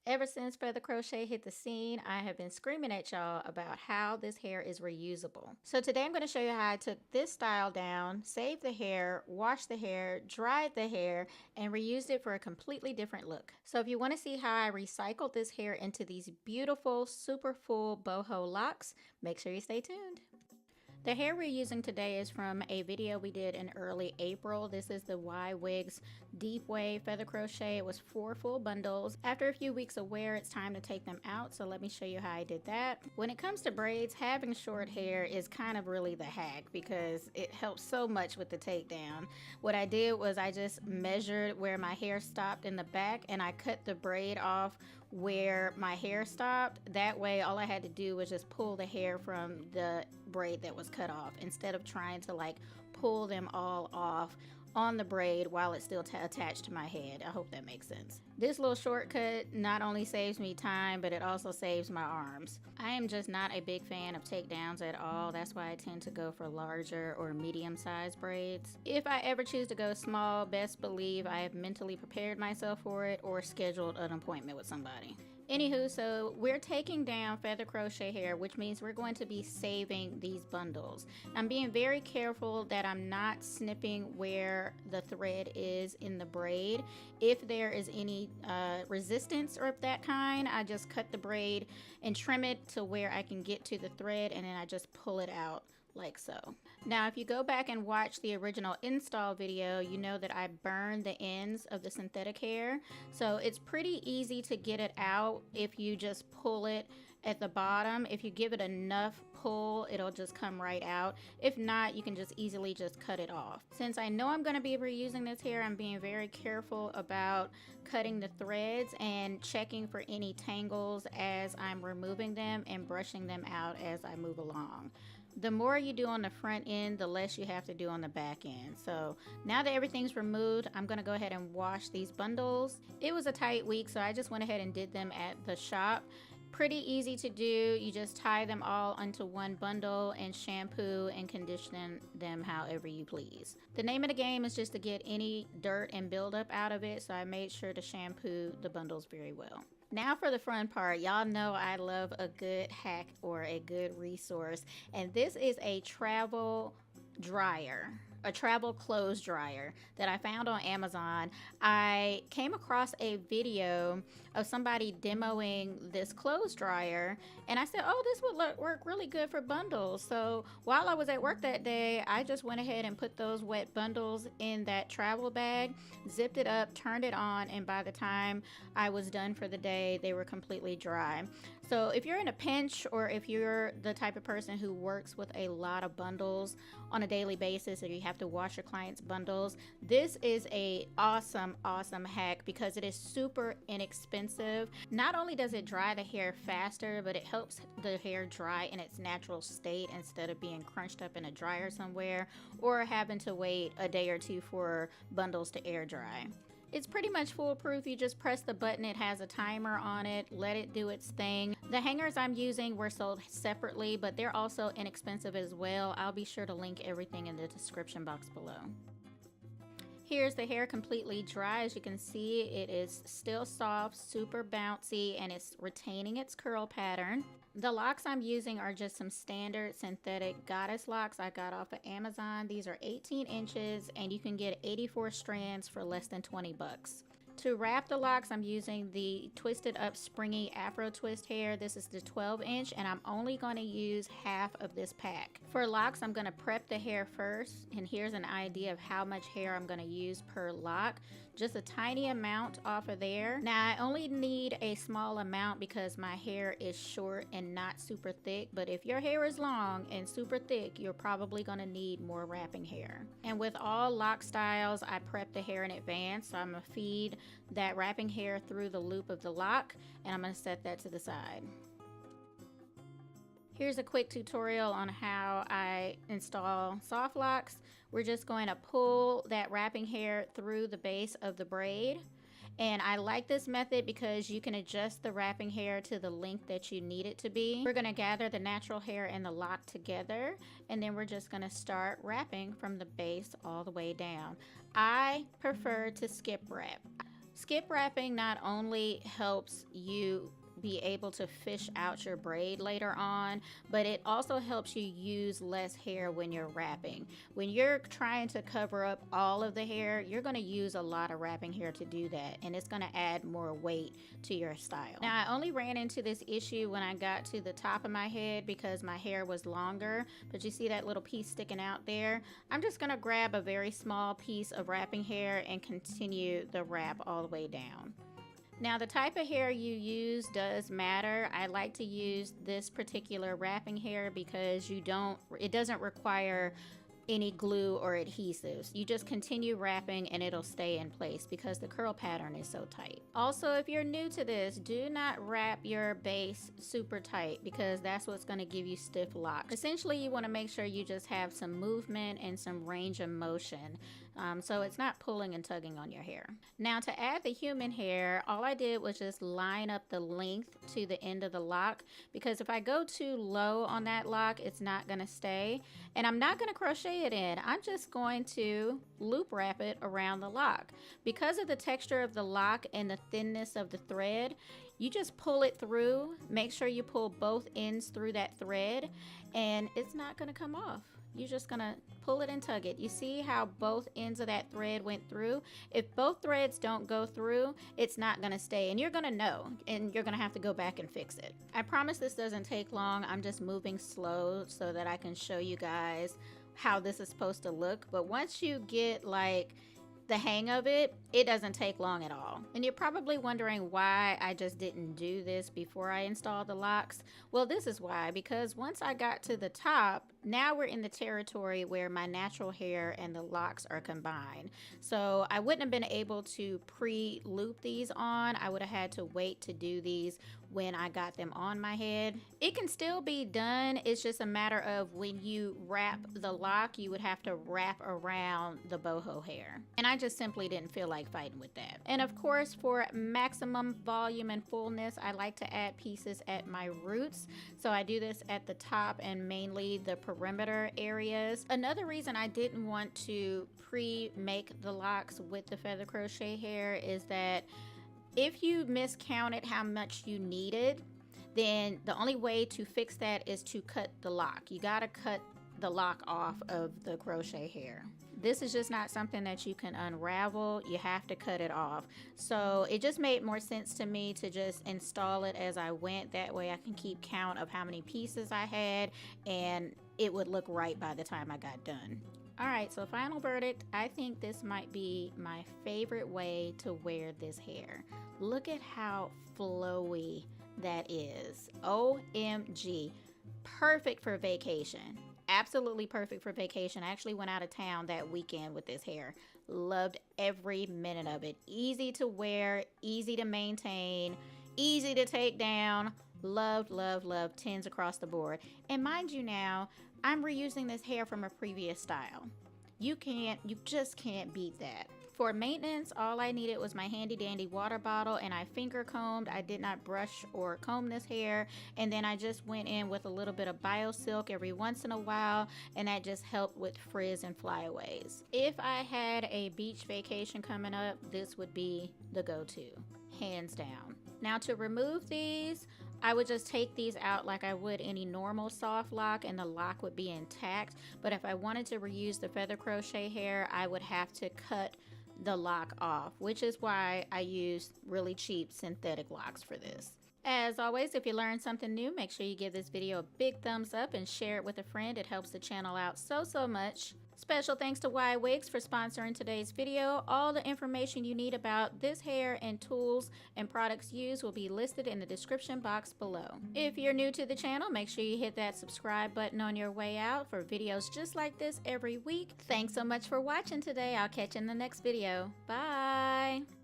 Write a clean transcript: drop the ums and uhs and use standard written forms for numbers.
Ever since Feather Crochet hit the scene, I have been screaming at y'all about how this hair is reusable. So today I'm going to show you how I took this style down, saved the hair, washed the hair, dried the hair, and reused it for a completely different look. So if you want to see how I recycled this hair into these beautiful, super full boho locks, make sure you stay tuned. The hair we're using today is from a video we did in early April. This is the Ywigs Deep Wave Feather Crochet. It was 4 full bundles. After a few weeks of wear, it's time to take them out, so let me show you how I did that. When it comes to braids, having short hair is kind of really the hack because it helps so much with the takedown. What I did was I just measured where my hair stopped in the back and I cut the braid off where my hair stopped. That way all I had to do was just pull the hair from the braid that was cut off instead of trying to like pull them all off on the braid while it's still attached to my head. I hope that makes sense. This little shortcut not only saves me time, but it also saves my arms. I am just not a big fan of takedowns at all. That's why I tend to go for larger or medium-sized braids. If I ever choose to go small, best believe I have mentally prepared myself for it or scheduled an appointment with somebody. Anywho, so we're taking down feather crochet hair, which means we're going to be saving these bundles. I'm being very careful that I'm not snipping where the thread is in the braid. If there is any resistance or of that kind, I just cut the braid and trim it to where I can get to the thread, and then I just pull it out like so. Now if you go back and watch the original install video, you know that I burned the ends of the synthetic hair, so it's pretty easy to get it out if you just pull it at the bottom. If you give it enough pull, it'll just come right out. If not, you can just easily just cut it off. Since I know I'm going to be reusing this hair, I'm being very careful about cutting the threads and checking for any tangles as I'm removing them and brushing them out as I move along. The more you do on the front end, the less you have to do on the back end. So now that everything's removed, I'm gonna go ahead and wash these bundles. It was a tight week, so I just went ahead and did them at the shop. Pretty easy to do. You just tie them all onto one bundle and shampoo and condition them however you please. The name of the game is just to get any dirt and buildup out of it, so I made sure to shampoo the bundles very well. Now for the fun part. Y'all know I love a good hack or a good resource, and this is a travel dryer, a travel clothes dryer that I found on Amazon. I came across a video of somebody demoing this clothes dryer, and I said, oh, this would work really good for bundles. So while I was at work that day, I just went ahead and put those wet bundles in that travel bag, zipped it up, turned it on, and by the time I was done for the day, they were completely dry. So if you're in a pinch, or if you're the type of person who works with a lot of bundles on a daily basis, or you have to wash your clients' bundles, this is a awesome hack because it is super inexpensive. Not only does it dry the hair faster, but it helps the hair dry in its natural state instead of being crunched up in a dryer somewhere or having to wait a day or two for bundles to air dry. It's pretty much foolproof. You just press the button, it has a timer on it, let it do its thing. The hangers I'm using were sold separately, but they're also inexpensive as well. I'll be sure to link everything in the description box below. Here's the hair completely dry. As you can see, it is still soft, super bouncy, and it's retaining its curl pattern. The locks I'm using are just some standard synthetic goddess locks I got off of Amazon. These are 18 inches and you can get 84 strands for less than 20 bucks. To wrap the locks, I'm using the twisted up springy afro twist hair. This is the 12-inch, and I'm only going to use half of this pack. For locks, I'm going to prep the hair first, and here's an idea of how much hair I'm going to use per lock. Just a tiny amount off of there. Now I only need a small amount because my hair is short and not super thick, but if your hair is long and super thick, you're probably going to need more wrapping hair. And with all lock styles, I prep the hair in advance, so I'm going to feed that wrapping hair through the loop of the lock, and I'm going to set that to the side. Here's a quick tutorial on how I install soft locks. We're just going to pull that wrapping hair through the base of the braid. And I like this method because you can adjust the wrapping hair to the length that you need it to be. We're going to gather the natural hair and the lock together, and then we're just going to start wrapping from the base all the way down. I prefer to skip wrap. Skip wrapping not only helps you be able to fish out your braid later on, but it also helps you use less hair when you're wrapping. When you're trying to cover up all of the hair, you're going to use a lot of wrapping hair to do that, and it's going to add more weight to your style. Now, I only ran into this issue when I got to the top of my head because my hair was longer, but you see that little piece sticking out there? I'm just going to grab a very small piece of wrapping hair and continue the wrap all the way down. Now, the type of hair you use does matter. I like to use this particular wrapping hair because it doesn't require any glue or adhesives. You just continue wrapping and it'll stay in place because the curl pattern is so tight. Also, if you're new to this, do not wrap your base super tight because that's what's going to give you stiff locks. Essentially, you want to make sure you just have some movement and some range of motion. So it's not pulling and tugging on your hair. Now, to add the human hair, all I did was just line up the length to the end of the lock, because if I go too low on that lock, it's not going to stay. And I'm not going to crochet it in. I'm just going to loop wrap it around the lock. Because of the texture of the lock and the thinness of the thread, you just pull it through. Make sure you pull both ends through that thread, and it's not going to come off. You're just gonna pull it and tug it. You see how both ends of that thread went through? If both threads don't go through, it's not gonna stay, and you're gonna know, and you're gonna have to go back and fix it. I promise this doesn't take long. I'm just moving slow so that I can show you guys how this is supposed to look. But once you get like the hang of it, it doesn't take long at all. And you're probably wondering why I just didn't do this before I installed the locks. Well, this is why, because once I got to the top, now we're in the territory where my natural hair and the locks are combined. So I wouldn't have been able to pre-loop these on. I would have had to wait to do these when I got them on my head. It can still be done. It's just a matter of when you wrap the lock, you would have to wrap around the boho hair. And I just simply didn't feel like fighting with that. And of course, for maximum volume and fullness, I like to add pieces at my roots. So I do this at the top and mainly the perimeter areas. Another reason I didn't want to pre-make the locks with the feather crochet hair is that if you miscounted how much you needed, then the only way to fix that is to cut the lock. You gotta cut the lock off of the crochet hair. This is just not something that you can unravel. You have to cut it off. So it just made more sense to me to just install it as I went. That way I can keep count of how many pieces I had, and it would look right by the time I got done. Alright, so final verdict, I think this might be my favorite way to wear this hair. Look at how flowy that is. OMG. Perfect for vacation. Absolutely perfect for vacation. I actually went out of town that weekend with this hair. Loved every minute of it. Easy to wear, easy to maintain, easy to take down. Loved, loved, loved. 10s across the board. And mind you now, I'm reusing this hair from a previous style. You just can't beat that. For maintenance, all I needed was my handy dandy water bottle, and I finger combed. I did not brush or comb this hair, and then I just went in with a little bit of BioSilk every once in a while, and that just helped with frizz and flyaways. If I had a beach vacation coming up, this would be the go-to, hands down. Now to remove these, I would just take these out like I would any normal soft lock, and the lock would be intact. But if I wanted to reuse the feather crochet hair, I would have to cut the lock off, which is why I use really cheap synthetic locks for this. As always, if you learned something new, make sure you give this video a big thumbs up and share it with a friend. It helps the channel out so much. Special thanks to Ywigs for sponsoring today's video. All the information you need about this hair and tools and products used will be listed in the description box below. If you're new to the channel, make sure you hit that subscribe button on your way out for videos just like this every week. Thanks so much for watching today. I'll catch you in the next video. Bye!